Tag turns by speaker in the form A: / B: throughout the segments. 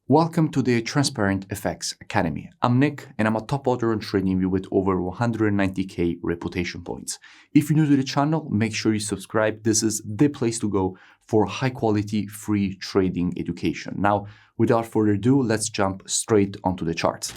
A: Welcome to the Transparent FX Academy. I'm Nick, and I'm a top author on TradingView with over 190k reputation points. If you're new to the channel, make sure you subscribe. This is the place to go for high-quality, free trading education. Now, without further ado, let's jump straight onto the charts.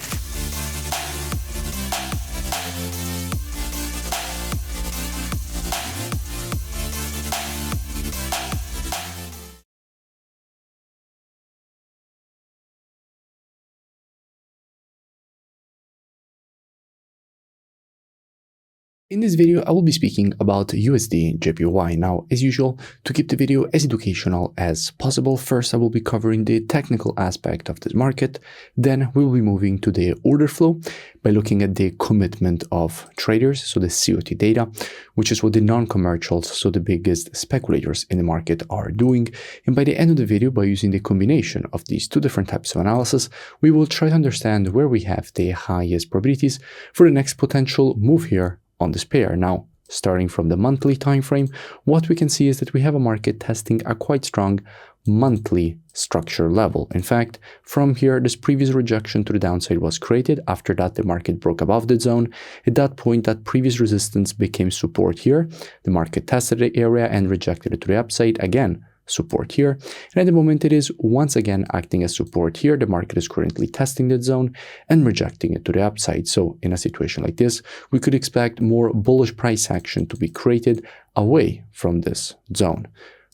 B: In this video, I will be speaking about USDJPY. Now, as usual, to keep the video as educational as possible, first I will be covering the technical aspect of this market. Then we will be moving to the order flow by looking at the commitment of traders, so the COT data, which is what the non-commercials, so the biggest speculators in the market are doing. And by the end of the video, by using the combination of these two different types of analysis, we will try to understand where we have the highest probabilities for the next potential move here on this pair. Now, starting from the monthly time frame, what we can see is that we have a market testing a quite strong monthly structure level. In fact, from here, this previous rejection to the downside was created. After that, the market broke above the zone. At that point, that previous resistance became support here. The market tested the area and rejected it to the upside. Again, support here, and at the moment it is once again acting as support here. The market is currently testing that zone and rejecting it to the upside. So in a situation like this, we could expect more bullish price action to be created away from this zone.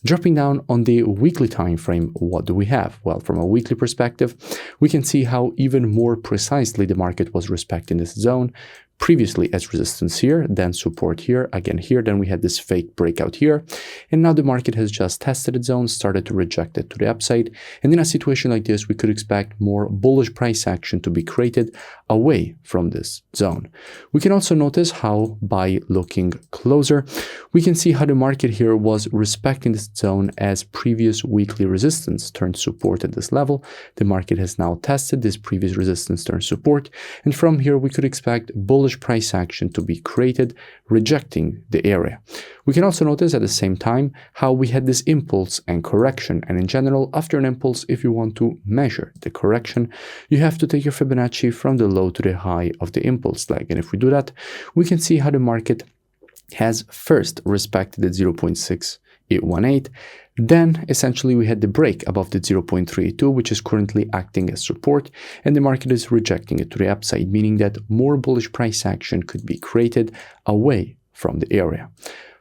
B: Dropping down on the weekly time frame, what do we have? Well, from a weekly perspective, we can see how even more precisely the market was respecting this zone. Previously as resistance here, then support here, again here, then we had this fake breakout here, and now the market has just tested its zone, started to reject it to the upside, and in a situation like this, we could expect more bullish price action to be created away from this zone. We can also notice how, by looking closer, we can see how the market here was respecting this zone as previous weekly resistance turned support at this level. The market has now tested this previous resistance turned support, and from here we could expect bullish price action to be created, rejecting the area. We can also notice at the same time how we had this impulse and correction, and in general, after an impulse, if you want to measure the correction, you have to take your Fibonacci from the low to the high of the impulse leg, and if we do that, we can see how the market has first respected the 0.6818. Then essentially we had the break above the 0.32, which is currently acting as support, and the market is rejecting it to the upside, meaning that more bullish price action could be created away from the area.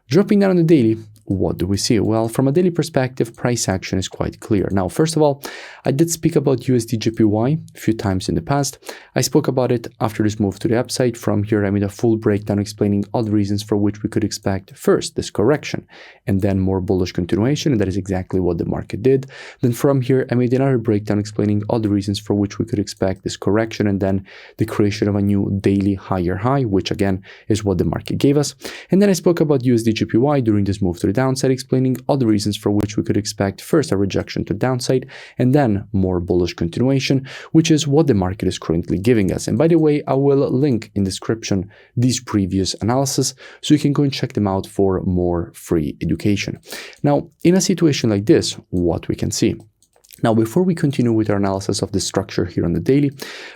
B: Dropping down on the daily, what do we see? Well, from a daily perspective, price action is quite clear. Now, first of all, I did speak about USDJPY a few times in the past. I spoke about it after this move to the upside. From here, I made a full breakdown explaining all the reasons for which we could expect first this correction and then more bullish continuation, and that is exactly what the market did. Then from here, I made another breakdown explaining all the reasons for which we could expect this correction and then the creation of a new daily higher high, which again is what the market gave us. And then I spoke about USDJPY during this move to the downside, explaining all the reasons for which we could expect first a rejection to the downside and then more bullish continuation, which is what the market is currently giving us. And by the way, I will link in the description these previous analysis so you can go and check them out for more free education. Now, in a situation like this, what we can see. Now, before we continue with our analysis of the structure here on the daily,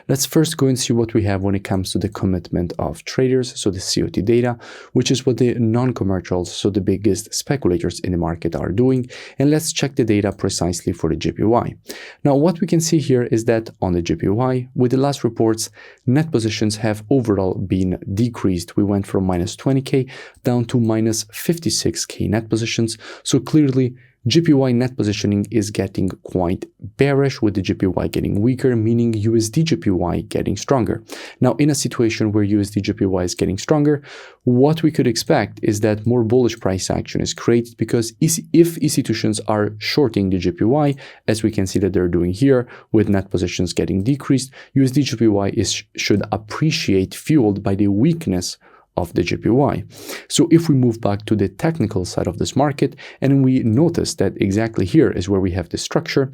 B: let's first go and see what we have when it comes to the commitment of traders, so the COT data, which is what the non-commercials, so the biggest speculators in the market are doing. And let's check the data precisely for the JPY. Now, what we can see here is that on the JPY, with the last reports, net positions have overall been decreased. We went from minus 20k down to minus 56k net positions. So clearly, JPY net positioning is getting quite bearish, with the JPY getting weaker, meaning USDJPY getting stronger. Now, in a situation where USDJPY is getting stronger, what we could expect is that more bullish price action is created, because if institutions are shorting the JPY, as we can see that they're doing here, with net positions getting decreased, USDJPY should appreciate, fueled by the weakness of the JPY. So if we move back to the technical side of this market and we notice that exactly here is where we have the structure,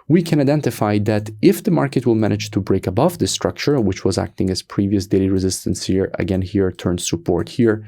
B: we can identify that if the market will manage to break above this structure, which was acting as previous daily resistance here, again here turns support here,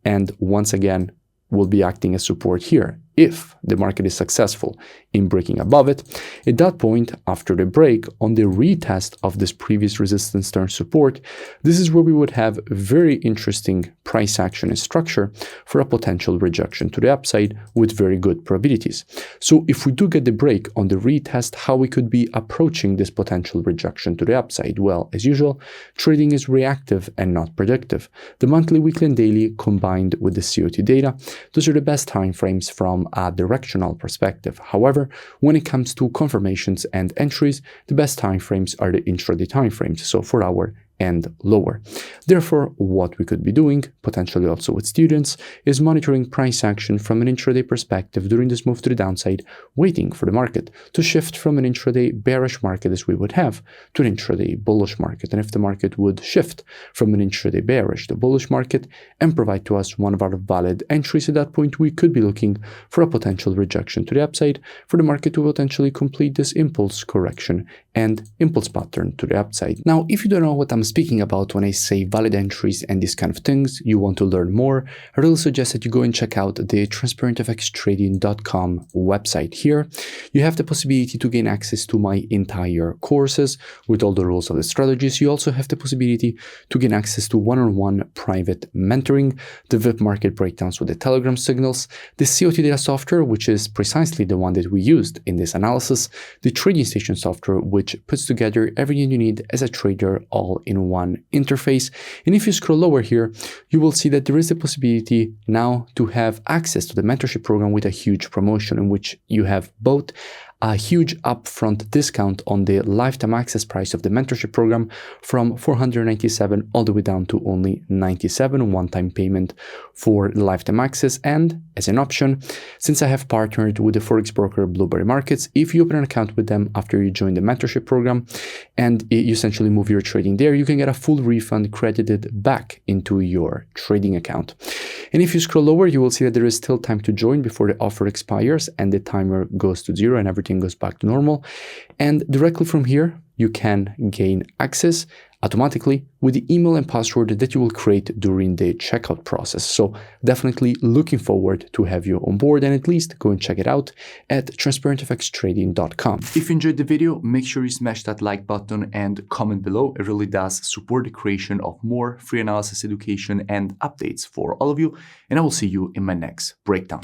B: and once again will be acting as support here. if the market is successful in breaking above it, at that point, after the break, on the retest of this previous resistance turn support, this is where we would have very interesting price action and structure for a potential rejection to the upside with very good probabilities. So if we do get the break on the retest, how we could be approaching this potential rejection to the upside? Well, as usual, trading is reactive and not predictive. The monthly, weekly, and daily combined with the COT data, those are the best time frames from a directional perspective. However, when it comes to confirmations and entries, the best time frames are the intraday time frames, so 4 hour and lower. Therefore, what we could be doing, potentially also with students, is monitoring price action from an intraday perspective during this move to the downside, waiting for the market to shift from an intraday bearish market as we would have to an intraday bullish market. And if the market would shift from an intraday bearish to bullish market and provide to us one of our valid entries, at that point we could be looking for a potential rejection to the upside for the market to potentially complete this impulse correction and impulse pattern to the upside. Now, if you don't know what I'm speaking about when I say valid entries and these kind of things, you want to learn more, I really suggest that you go and check out the transparentfxtrading.com website. Here, you have the possibility to gain access to my entire courses with all the rules of the strategies. You also have the possibility to gain access to one-on-one private mentoring, the VIP market breakdowns with the Telegram signals, the COT data software, which is precisely the one that we used in this analysis, the trading station software, which puts together everything you need as a trader all in one interface. And if you scroll lower here, you will see that there is a possibility now to have access to the mentorship program with a huge promotion in which you have both a huge upfront discount on the lifetime access price of the mentorship program from $497 all the way down to only $97 one-time payment for lifetime access. And as an option, since I have partnered with the forex broker Blueberry Markets, if you open an account with them after you join the mentorship program and you essentially move your trading there, you can get a full refund credited back into your trading account. And if you scroll lower, you will see that there is still time to join before the offer expires and the timer goes to zero and everything goes back to normal. And directly from here, you can gain access automatically with the email and password that you will create during the checkout process. So definitely looking forward to have you on board, and at least go and check it out at transparentfxtrading.com.
A: If you enjoyed the video, make sure you smash that like button and comment below. It really does support the creation of more free analysis education and updates for all of you. And I will see you in my next breakdown.